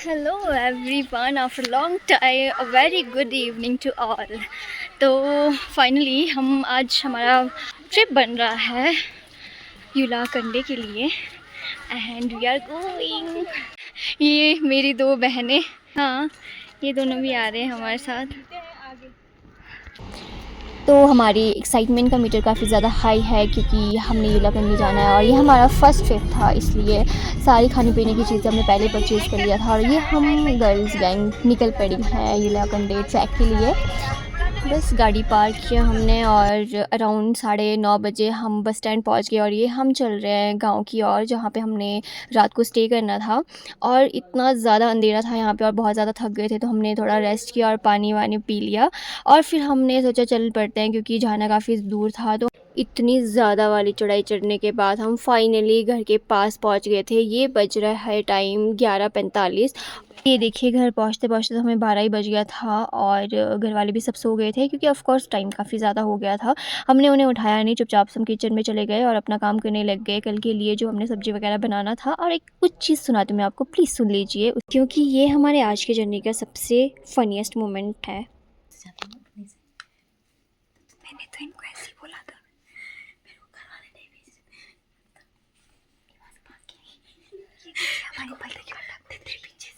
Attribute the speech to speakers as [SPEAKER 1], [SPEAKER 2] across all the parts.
[SPEAKER 1] Hello everyone, after long time a very good evening to all. तो finally हमारा trip बन रहा है यूला कंडे के लिए एंड वी आर गोइंग। ये मेरी दो बहनें, हाँ ये दोनों भी आ रहे हैं हमारे साथ। तो हमारी एक्साइटमेंट का मीटर काफ़ी ज़्यादा हाई है क्योंकि हमने यूला कंडी जाना है और ये हमारा फर्स्ट ट्रिप था, इसलिए सारी खाने पीने की चीज़ें हमने पहले परचेज़ कर लिया था और ये हम गर्ल्स गैंग निकल पड़ी हैं यूला कंडी ट्रैक के लिए। बस गाड़ी पार्क किया हमने और अराउंड 9:30 बजे हम बस स्टैंड पहुंच गए और ये हम चल रहे हैं गांव की ओर जहाँ पे हमने रात को स्टे करना था। और इतना ज़्यादा अंधेरा था यहाँ पे और बहुत ज़्यादा थक गए थे, तो हमने थोड़ा रेस्ट किया और पानी वानी पी लिया और फिर हमने सोचा चल पड़ते हैं क्योंकि जाना काफ़ी दूर था। तो इतनी ज़्यादा वाली चढ़ाई चढ़ने के बाद हम फाइनली घर के पास पहुँच गए थे। ये बज रहा है टाइम 11:45। ये देखिए घर पहुँचते पहुँचते तो हमें 12 ही बज गया था और घर वाले भी सब सो गए थे क्योंकि ऑफ कोर्स टाइम काफ़ी ज़्यादा हो गया था। हमने उन्हें उठाया नहीं, चुपचाप से हम किचन में चले गए और अपना काम करने लग गए कल के लिए जो हमने सब्ज़ी वगैरह बनाना था। और एक कुछ चीज़ सुनाती हूँ मैं आपको, प्लीज़ सुन लीजिए क्योंकि ये हमारे आज की जर्नी का सबसे फनीएस्ट मोमेंट है। मैंने तो इनको ऐसे ही बोला था, मेरे को घर वाले नहीं भेजे हमारे पल्ले की बात तेरे पीछे से।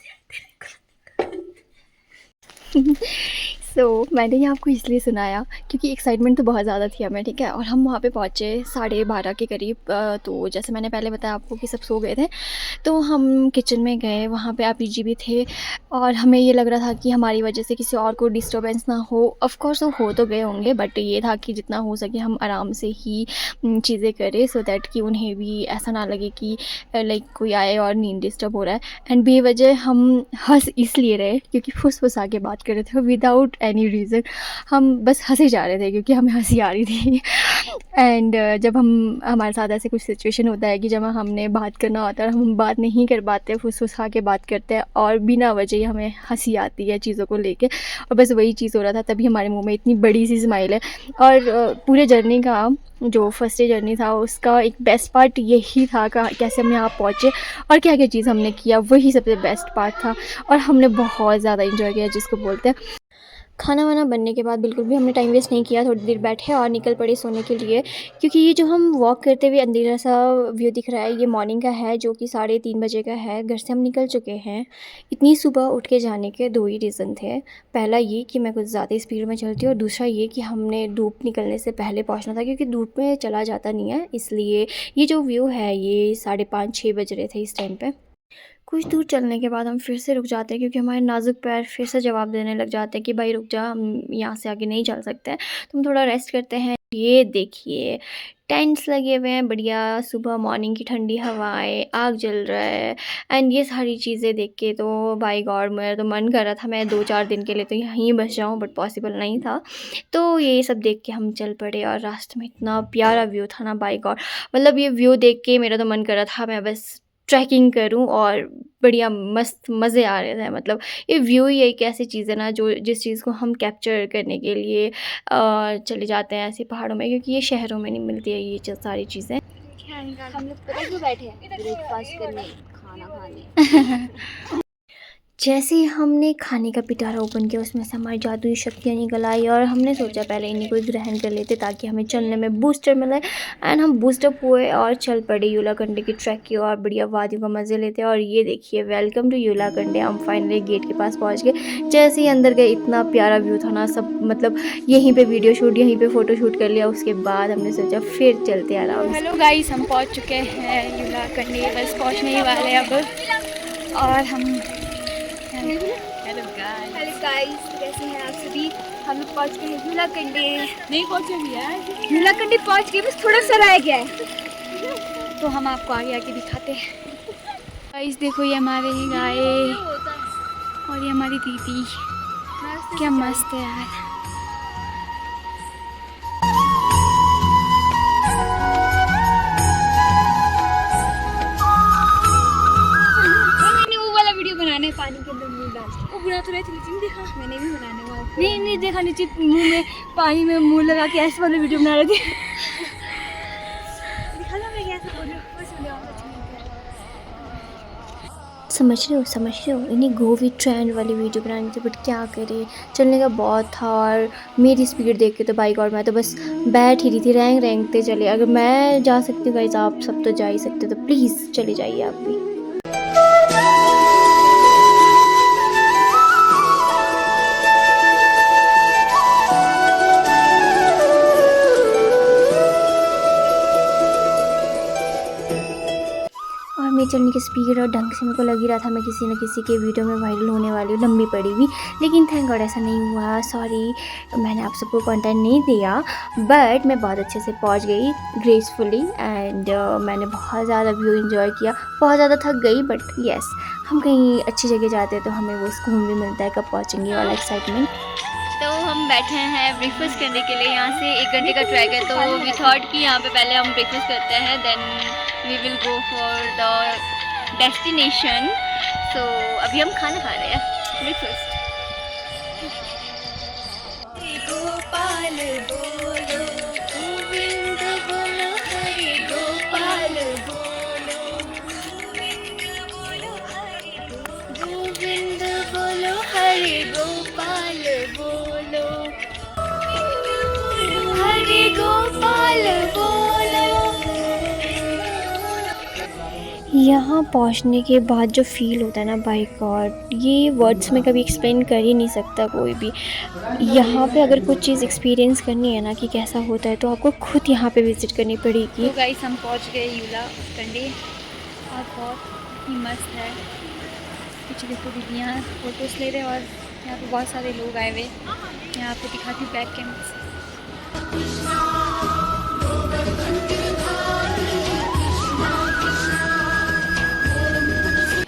[SPEAKER 1] तो मैंने ये आपको इसलिए सुनाया क्योंकि एक्साइटमेंट तो बहुत ज़्यादा थी हमें, ठीक है। और हम वहाँ पे पहुँचे 12:30 के करीब। तो जैसे मैंने पहले बताया आपको कि सब सो गए थे, तो हम किचन में गए, वहाँ पे आप जी भी थे और हमें ये लग रहा था कि हमारी वजह से किसी और को डिस्टर्बेंस ना हो। ऑफ़ कोर्स वो हो तो गए होंगे, बट ये था कि जितना हो सके हम आराम से ही चीज़ें करें सो दैट कि उन्हें भी ऐसा ना लगे कि लाइक कोई आए और नींद डिस्टर्ब हो रहा है। एंड बेवजह हम हंस इसलिए रहे क्योंकि फुसफुसा के बात कर रहे थे विदाउट एनी रीज़न। हम बस हंसे जा रहे थे क्योंकि हमें हंसी आ रही थी। एंड जब हमारे साथ ऐसे कुछ सिचुएशन होता है कि जब हमने बात करना होता है और हम बात नहीं कर पाते, फुसफुसा के बात करते हैं और बिना वजह ही हमें हंसी आती है चीज़ों को लेके। और बस वही चीज़ हो रहा था, तभी हमारे मुंह में इतनी बड़ी सी स्माइल है। और पूरे जर्नी का जो फर्स्ट डे जर्नी था उसका एक बेस्ट पार्ट यही था कैसे हम यहाँ पहुँचे और क्या क्या चीज़ हमने किया, वही सबसे बेस्ट पार्ट था। और हमने बहुत ज़्यादा इंजॉय किया जिसको बोलते हैं। खाना वाना बनने के बाद बिल्कुल भी हमने टाइम वेस्ट नहीं किया, थोड़ी देर बैठे और निकल पड़े सोने के लिए क्योंकि ये जो हम वॉक करते हुए अंधेरा सा व्यू दिख रहा है ये मॉर्निंग का है जो कि 3:30 बजे का है। घर से हम निकल चुके हैं। इतनी सुबह उठ के जाने के दो ही रीज़न थे। पहला ये कि मैं कुछ ज़्यादा स्पीड में चलती हूँ और दूसरा ये कि हमने धूप निकलने से पहले पहुँचना था क्योंकि धूप में चला जाता नहीं है, इसलिए ये जो व्यू है ये 5:30-6 बज रहे थे इस टाइम पर। कुछ दूर चलने के बाद हम फिर से रुक जाते हैं क्योंकि हमारे नाजुक पैर फिर से जवाब देने लग जाते हैं कि भाई रुक जा, हम यहाँ से आगे नहीं चल सकते हैं, तुम थोड़ा रेस्ट करते हैं। ये देखिए टेंट्स लगे हुए हैं बढ़िया, सुबह मॉर्निंग की ठंडी हवाएं, आग जल रहा है एंड ये सारी चीज़ें देख के तो बाय गॉड मेरा तो मन कर रहा था मैं 2-4 दिन के लिए तो यहीं बस जाऊँ, बट पॉसिबल नहीं था। तो ये सब देख के हम चल पड़े और रास्ते में इतना प्यारा व्यू था ना, बाय गॉड मतलब ये व्यू देख के मेरा तो मन कर रहा था मैं बस ट्रैकिंग करूं और बढ़िया मस्त मज़े आ रहे थे। मतलब ये व्यू ही एक ऐसी चीज़ है ना जो जिस चीज़ को हम कैप्चर करने के लिए चले जाते हैं ऐसे पहाड़ों में, क्योंकि ये शहरों में नहीं मिलती है ये सारी चीज़ें।
[SPEAKER 2] हम लोग पता क्यों बैठे हैं? ब्रेकफास्ट करने, खाना खाने।
[SPEAKER 1] जैसे ही हमने खाने का पिटारा ओपन किया उसमें से हमारी जादुई शक्तियाँ निकल आई और हमने सोचा पहले इन्हीं को ग्रहण कर लेते ताकि हमें चलने में बूस्टर मिले। एंड हम बूस्टअप हुए और चल पड़े यूला कंडी की ट्रैक की और बढ़िया वादियों का मज़े लेते। और ये देखिए वेलकम टू यूला कंडी। हम फाइनली गेट के पास पहुँच गए। जैसे ही अंदर गए इतना प्यारा व्यू था ना, सब मतलब यहीं पर वीडियो शूट, यहीं पर फ़ोटो शूट कर लिया। उसके बाद हमने सोचा फिर चलते आराम। हेलो गाइस, हम पहुँच चुके हैं यूला कंडी, बस पहुँचने ही वाले अब। और हम
[SPEAKER 2] हेलो गाइस, कैसे हैं आप सभी? हम लोग पहुंच गए हैं यूला कंडी। नहीं पहुंचे भी यार, यूला कंडी पहुंच गए, बस थोड़ा सा रह गया है
[SPEAKER 1] तो हम आपको आगे आके दिखाते हैं। गाइस देखो ये हमारे गाय और ये हमारी दीदी, क्या मस्त है यार।
[SPEAKER 2] बनाने पानी के अंदर मुंह डाल के वो बुरा तो रहती लेकिन देखा मैंने भी बनाने वाला
[SPEAKER 1] नहीं देखा, नीचे मुंह में पानी में मुंह लगा के ऐसे वाले वीडियो बना रही थी।
[SPEAKER 2] दिखा लो मैं कैसे बोल रही हूँ।
[SPEAKER 1] समझ रहे हो इन्हें गो विद ट्रेंड वाली वीडियो बनानी थी, बट क्या करे, चलने का बहुत था और मेरी स्पीड देख के तो बाइक और मैं तो बस बैठ ही रही थी, रेंगते चले। अगर मैं जा सकती हूँ गाइस, आप सब तो जा ही सकते हो, तो प्लीज़ चले जाइए आप भी। और मेरे चलने की स्पीड और ढंग से मेरे को लग ही रहा था मैं किसी न किसी के वीडियो में वायरल होने वाली हूँ, लंबी पड़ी हुई। लेकिन थैंक गॉड ऐसा नहीं हुआ। सॉरी, मैंने आप सबको कंटेंट नहीं दिया, बट मैं बहुत अच्छे से पहुँच गई ग्रेसफुली एंड मैंने बहुत ज़्यादा व्यू इन्जॉय किया। बहुत ज़्यादा थक गई, बट येस, हम कहीं अच्छी जगह जाते हैं तो हमें वो सुकून भी मिलता है, कब पहुँचेंगे वाला एक्साइटमेंट।
[SPEAKER 2] तो हम बैठे हैं ब्रेकफास्ट करने के लिए। यहाँ से 1 घंटे का ट्रैक है, तो वी थॉट कि यहाँ पे पहले हम ब्रेकफास्ट करते हैं, then we will go for the destination. So अभी हम खाना खा रहे हैं, ब्रेकफास्ट। गोपाल बोलो, गोविंद बोलो, हरे गोपाल बोलो, गोविंद बोलो, हरे गोपाल बोलो, हरे गोपाल बोलो।
[SPEAKER 1] यहाँ पहुँचने के बाद जो फ़ील होता है ना, बाय गॉड, ये वर्ड्स में कभी एक्सप्लेन कर ही नहीं सकता कोई भी। यहाँ पे अगर कुछ चीज़ एक्सपीरियंस करनी है ना कि कैसा होता है, तो आपको खुद यहाँ पे विज़िट करनी पड़ेगी।
[SPEAKER 2] तो गाइस हम पहुँच गए यूला कंडी और बहुत ही मस्त है। पीछे देखो दीदियाँ फोटोज़ ले रहे हैं और यहाँ पे बहुत सारे लोग आए हुए। यहाँ पे दिखाती हूँ बैक कैमरा से।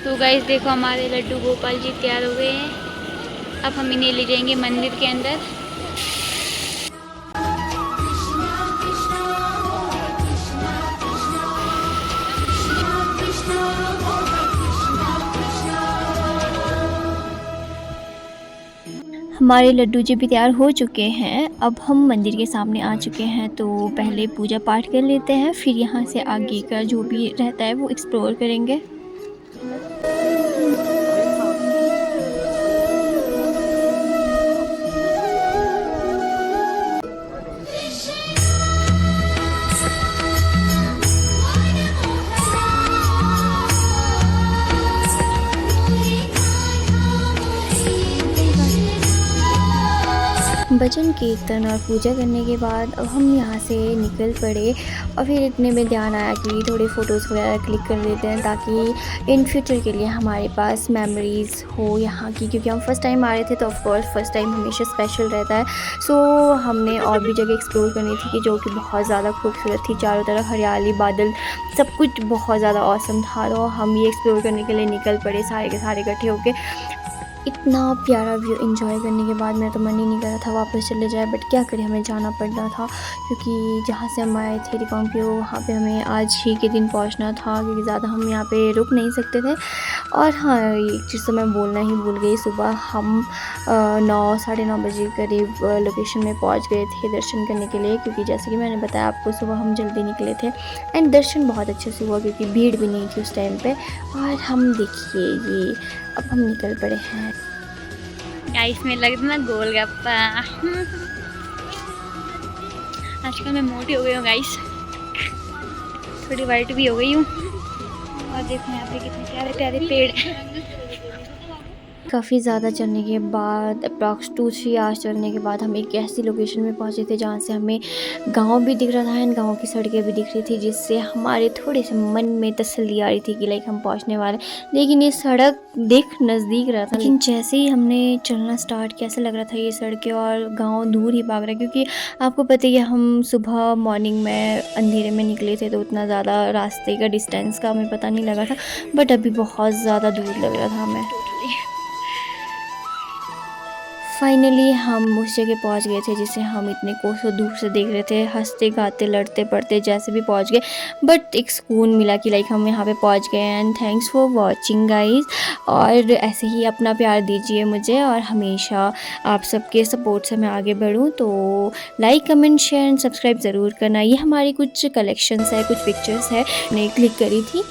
[SPEAKER 2] तो गाइस देखो हमारे लड्डू गोपाल जी तैयार हो गए हैं। अब हम इन्हें ले जाएंगे मंदिर के अंदर।
[SPEAKER 1] हमारे लड्डू जी भी तैयार हो चुके हैं। अब हम मंदिर के सामने आ चुके हैं, तो पहले पूजा पाठ कर लेते हैं, फिर यहाँ से आगे का जो भी रहता है वो एक्सप्लोर करेंगे। भजन कीर्तन और पूजा करने के बाद अब हम यहाँ से निकल पड़े और फिर इतने में ध्यान आया कि थोड़े फ़ोटोज़ वगैरह क्लिक कर लेते हैं, ताकि इन फ्यूचर के लिए हमारे पास मेमोरीज़ हो यहाँ की, क्योंकि हम फर्स्ट टाइम आ रहे थे तो ऑफ कोर्स फर्स्ट टाइम हमेशा स्पेशल रहता है। सो हमने और भी जगह एक्सप्लोर करनी थी कि जो कि बहुत ज़्यादा खूबसूरत थी, चारों तरफ हरियाली, बादल, सब कुछ बहुत ज़्यादा ऑसम था। तो हम ये एक्सप्लोर करने के लिए निकल पड़े सारे के सारे इकट्ठे होकर। इतना प्यारा व्यू एंजॉय करने के बाद मेरा तो मन ही नहीं कर रहा था वापस चले जाए, बट क्या करें, हमें जाना पड़ रहा था, क्योंकि जहाँ से हम आए थे रिकांगपिओ, वहाँ पे हमें आज ही के दिन पहुँचना था, क्योंकि ज़्यादा हम यहाँ पे रुक नहीं सकते थे। और हाँ, एक चीज़ तो मैं बोलना ही भूल गई, सुबह हम 9-9:30 बजे करीब लोकेशन में पहुँच गए थे दर्शन करने के लिए, क्योंकि जैसे कि मैंने बताया आपको, सुबह हम जल्दी निकले थे एंड दर्शन बहुत अच्छे से हुआ, क्योंकि भीड़ भी नहीं थी उस टाइम पर। और हम देखिए ये अब हम निकल पड़े हैं।
[SPEAKER 2] गाइस में लग रहा गोलगप्पा। आजकल मैं मोटी हो गई हूँ गाइस, थोड़ी वाइट भी हो गई हूँ। और देखो यहाँ पे कितने प्यारे प्यारे पेड़ हैं।
[SPEAKER 1] काफ़ी ज़्यादा चलने के बाद, अप्रॉक्स 2-3 आवर्स चलने के बाद, हम एक ऐसी लोकेशन में पहुंचे थे जहां से हमें गांव भी दिख रहा था एंड गांव की सड़कें भी दिख रही थी, जिससे हमारे थोड़े से मन में तसल्ली आ रही थी कि लाइक हम पहुंचने वाले। लेकिन ये सड़क देख नज़दीक रहा था, लेकिन जैसे ही हमने चलना स्टार्ट किया, ऐसा लग रहा था ये सड़कें और गाँव दूर ही भाग रहा है, क्योंकि आपको पता ही है हम सुबह मॉर्निंग में अंधेरे में निकले थे, तो उतना ज़्यादा रास्ते का डिस्टेंस का हमें पता नहीं लगा था, बट अभी बहुत ज़्यादा दूर लग रहा था हमें। फाइनली हम उस जगह पहुंच गए थे जिसे हम इतने कोसों दूर से देख रहे थे, हंसते गाते लड़ते पड़ते जैसे भी पहुंच गए, बट एक सुकून मिला कि लाइक हम यहाँ पे पहुंच गए। And thanks for watching guys, और ऐसे ही अपना प्यार दीजिए मुझे, और हमेशा आप सबके सपोर्ट से मैं आगे बढ़ूँ। तो like comment share and subscribe ज़रूर करना। ये हमारी कुछ कलेक्शंस है, कुछ पिक्चर्स है, मैंने क्लिक करी थी।